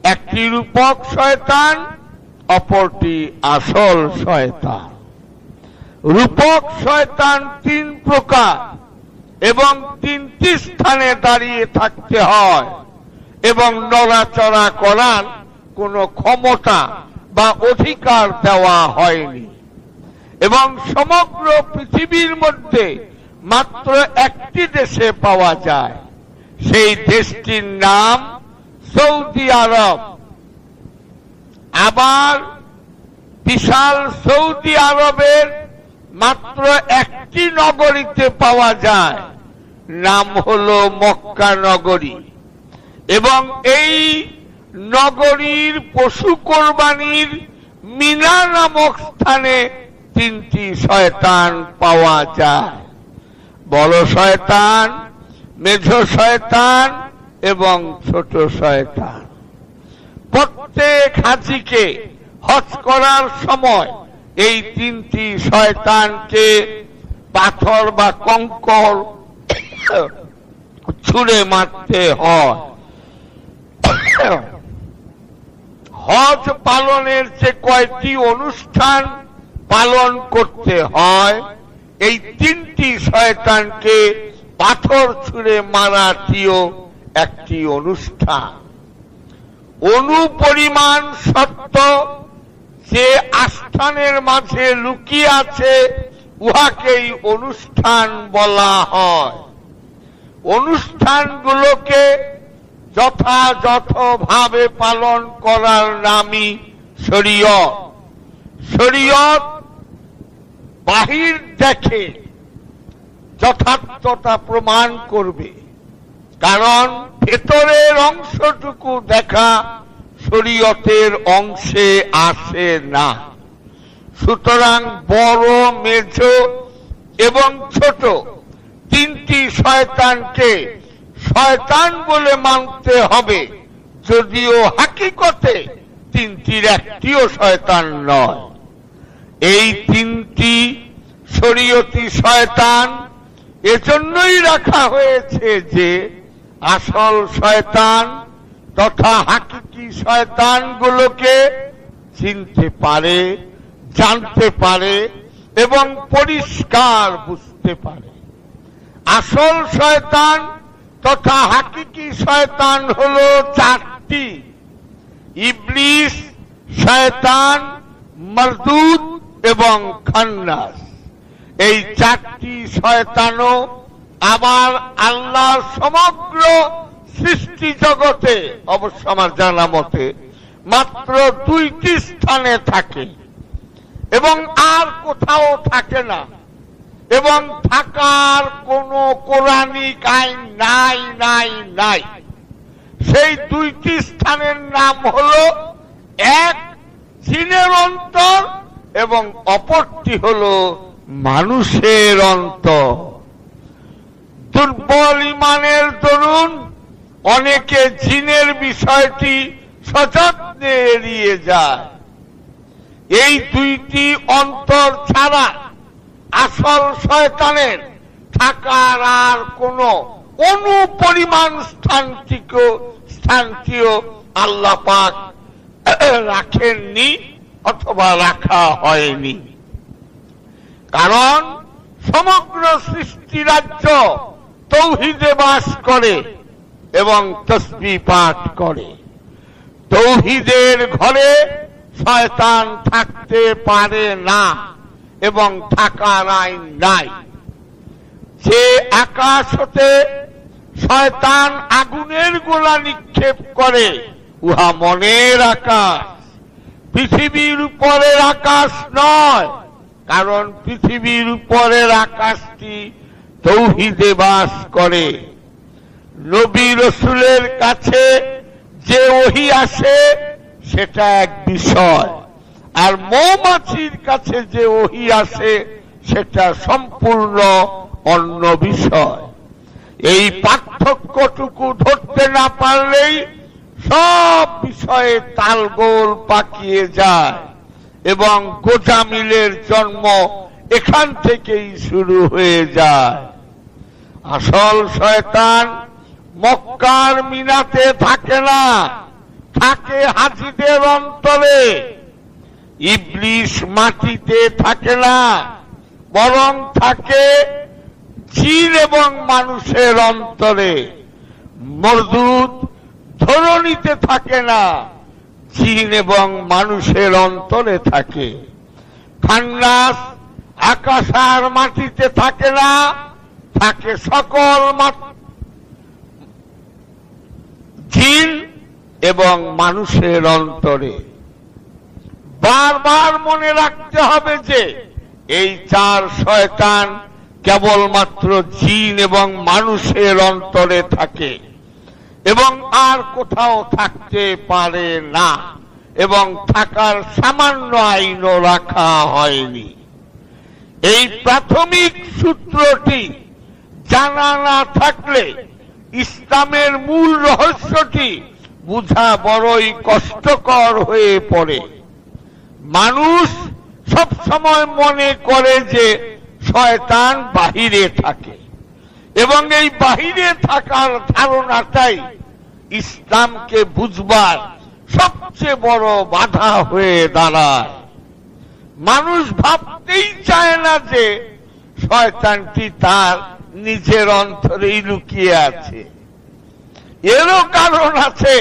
একটি রূপক শয়তান, অপরটি আসল শয়তান। রূপক শয়তান 3 প্রকার এবং 3টি স্থানে দাঁড়িয়ে থাকতে হয় এবং নড়াচড়া করার কোনো ক্ষমতা বা অধিকার দেওয়া হয়নি, এবং সমগ্র পৃথিবীর মধ্যে মাত্র একটি দেশে পাওয়া যায়। সেই দেশটির নাম সৌদি আরব। আবার বিশাল সৌদি আরবের মাত্র একটি নগরীতে পাওয়া যায়, নাম হলো মক্কা নগরী। এবং এই নগরীর পশু কোরবানির মিনা নামক স্থানে 3টি শয়তান পাওয়া যায়, বড় শয়তান, মেঝ শয়তান এবং ছোট শয়তান। প্রত্যেক হাজিকে হজ করার সময় এই 3টি শয়তানকে পাথর বা কঙ্কর ছুঁড়ে মারতে হয়। হজ পালনের যে কয়টি অনুষ্ঠান পালন করতে হয়, এই 3টি শয়তানকে পাথর ছুঁড়ে মারাটিও একটি অনুষ্ঠান। অনুপরিমাণ সত্য যে আস্থানের মাঝে লুকিয়ে আছে, উহাকেই অনুষ্ঠান বলা হয়। অনুষ্ঠানগুলোকে যথাযথভাবে পালন করার নামই শরীয়ত। শরীয়ত বাহির দেখে যথার্থতা প্রমাণ করবে, কারণ ভেতরের অংশটুকু দেখা শরীয়তের অংশে আসে না। সুতরাং বড়, মেঝ এবং ছোট 3টি শয়তানকে শয়তান বলে মানতে হবে, যদিও হাকিকতে 3টির একটিও শয়তান নয়। এই 3টি শরীয়তি শয়তান এজন্যই রাখা হয়েছে যে আসল শয়তান তথা হাকিকি শয়তানগুলোকে চিনতে পারে, জানতে পারে এবং পরিষ্কার বুঝতে পারে। আসল শয়তান তথা হাকিকি শয়তান হলো 4টি: ইবলিস, শয়তান, মারদুদ এবং খান্নাস। এই 4টি শয়তানও আবার আল্লাহর সমগ্র সৃষ্টি জগতে, অবশ্য আমার জানা মতে, মাত্র 2টি স্থানে থাকে এবং আর কোথাও থাকে না, এবং থাকার কোনো কোরআনিক আইন নাই নাই নাই। সেই 2টি স্থানের নাম হলো, এক জিনের অন্তর এবং অপরটি হলো মানুষের অন্তর। দুর্বল ইমানের দরুন অনেকে জিনের বিষয়টি সযত্নে এড়িয়ে যায়। এই 2টি অন্তর ছাড়া আসল শয়তানের থাকার আর কোন অনুপরিমাণ স্থানটিও আল্লাহ পাক রাখেননি অথবা রাখা হয়নি, কারণ সমগ্র সৃষ্টি রাজ্য তৌহিদে বাস করে এবং তসবিহ পাঠ করে। তৌহিদের ঘরে শয়তান থাকতে পারে না এবং থাকার আইন নাই। যে আকাশ হতে শয়তান আগুনের গোলা নিক্ষেপ করে, উহা মনের আকাশ, পৃথিবীর উপরের আকাশ নয়, কারণ পৃথিবীর উপরের আকাশটি তৌহিদে বাস করে। নবী রাসূলের কাছে যে ওহী আসে সেটা এক বিষয়, আর মৌমাছির কাছে যে ওহী আসে সেটা সম্পূর্ণ অন্য বিষয়। এই পার্থক্যটুকু ধরতে না পারলেই সব বিষয়ে তালগোল পাকিয়ে যায় এবং গোজামিলের জন্ম এখান থেকেই শুরু হয়ে যায়। আসল শয়তান মক্কার মিনাতে থাকে না, থাকে হাজীদের অন্তরে। ইবলিস মাটিতে থাকে না, বরং থাকে জিন এবং মানুষের অন্তরে। মরদুদ ধরণীতে থাকে না, জিন এবং মানুষের অন্তরে থাকে। খান্নাস আকাশ আর মাটিতে থাকে না, থাকে সকল জিন এবং মানুষের অন্তরে। বারবার মনে রাখতে হবে যে এই চার শয়তান কেবলমাত্র জিন এবং মানুষের অন্তরে থাকে এবং আর কোথাও থাকতে পারে না, এবং থাকার সামান্য আইনও রাখা হয়নি। এই প্রাথমিক সূত্রটি জানা না থাকলে ইসলামের মূল রহস্যটি বুঝা বড়ই কষ্টকর হয়ে পড়ে। মানুষ সব সময় মনে করে যে শয়তান বাহিরে থাকে, এবং এই বাহিরে থাকার ধারণাটাই ইসলামকে বুঝবার সবচেয়ে বড় বাধা হয়ে দাঁড়ায়। মানুষ ভাবতেই চায় না যে শয়তানটি তার নিজের অন্তরেই লুকিয়ে আছে। এরও কারণ আছে।